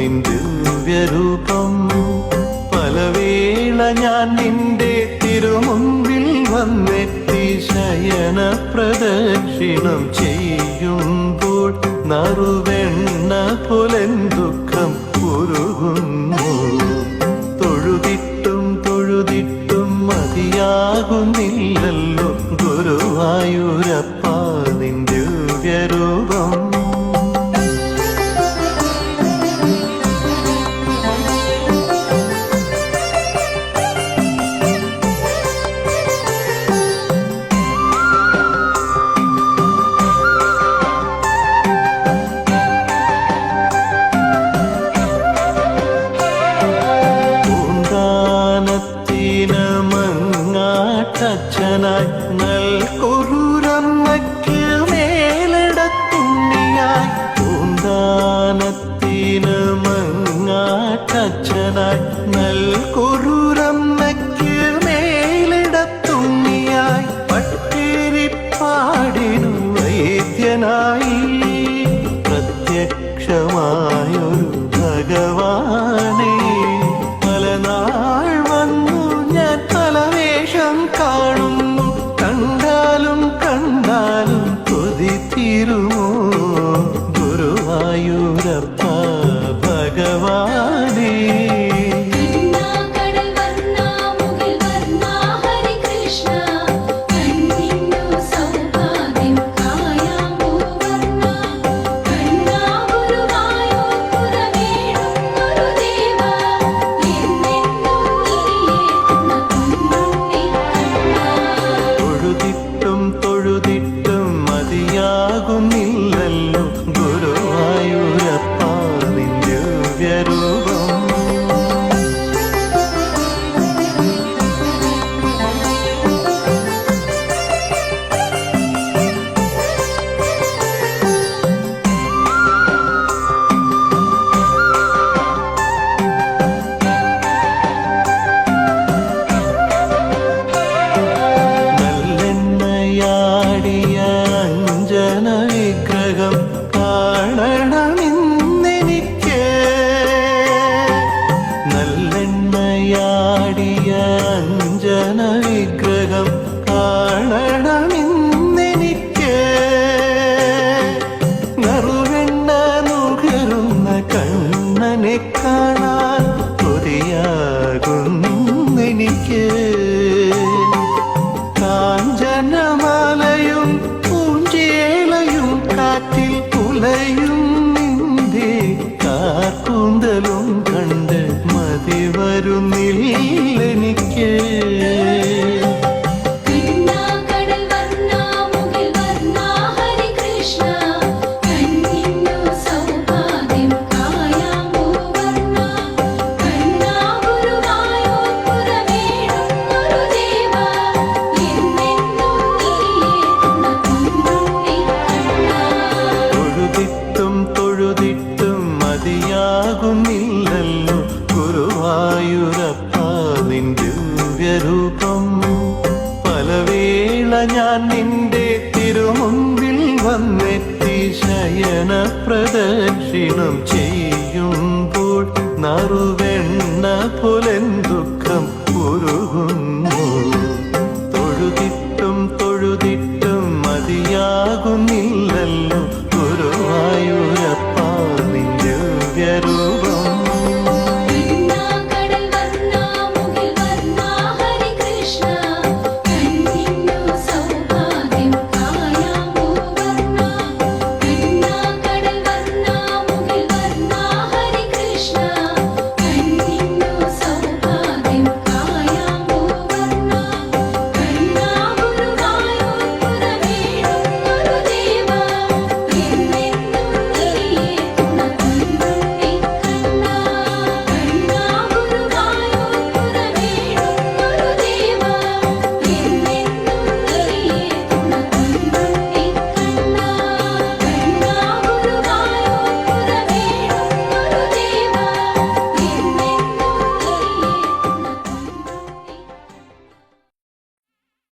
നിൻ ദിവ്യരൂപം. പലവേള ഞാൻ നിന്റെ തിരുമുമ്പിൽ വന്നെത്തി ശയന പ്രദക്ഷിണം ചെയ്യുമ്പോൾ നറുവെണ്ണ പോലെ ദുഃഖം ഉരുകുന്നു. തൊഴുതിട്ടും തൊഴുതിട്ടും മതിയാകുന്നില്ലല്ലോ ഗുരുവായൂരപ്പ നിൻ ദിവ്യരൂപം. ായി നൽകുരുരമ്മയ്ക്ക് മേലിടത്തുണ്ണിയായി പൂന്താനത്തിന് മങ്ങാട്ടച്ഛനായി നൽകുരുരമ്മയ്ക്ക് മേലിടത്തുണ്ണിയായി പട്ടിരിപ്പാടിനു വൈദ്യനായി പ്രത്യക്ഷമായൊരു ഭഗവാനെ പലനാൾ വന്നു ഞാൻ പലവേഷം കാണുന്നു. കണ്ടാലും കണ്ടാലും കൊതി തീരുമോ ഗുരുവായൂരപ്പ ഭഗവാനേ. തൊഴുതിട്ടും മതിയാകുന്നില്ലല്ലോ ഗുരുവായൂരപ്പ നിൻ ദിവ്യരൂപം. വിഗ്രഹം കാണണമെന്നെനിക്ക് നല്ലെണ്ണയാടിയ അഞ്ജന വിഗ്രഹം കാണണമെന്നെനിക്ക് നറുവെണ്ണ നുകരുന്ന കണ്ണനെ കാണാൻ കൊതിയാകുന്നെനിക്ക്. കാഞ്ചനമാലയും പൂഞ്ചേലയും കാറ്റിൽ പുലയും നിന്റെ കാർക്കൂന്തലും കണ്ട് മതി വരുന്നില്ലെനിക്ക്. തൊഴുതിട്ടും മതിയാകുന്നില്ലല്ലോ ഗുരുവായൂരപ്പ നിൻ ദിവ്യരൂപം. പലവേള ഞാൻ നിന്റെ തിരുമുമ്പിൽ വന്നെത്തി ശയന പ്രദക്ഷിണം ചെയ്യുമ്പോൾ നറുവെണ്ണ പോലെ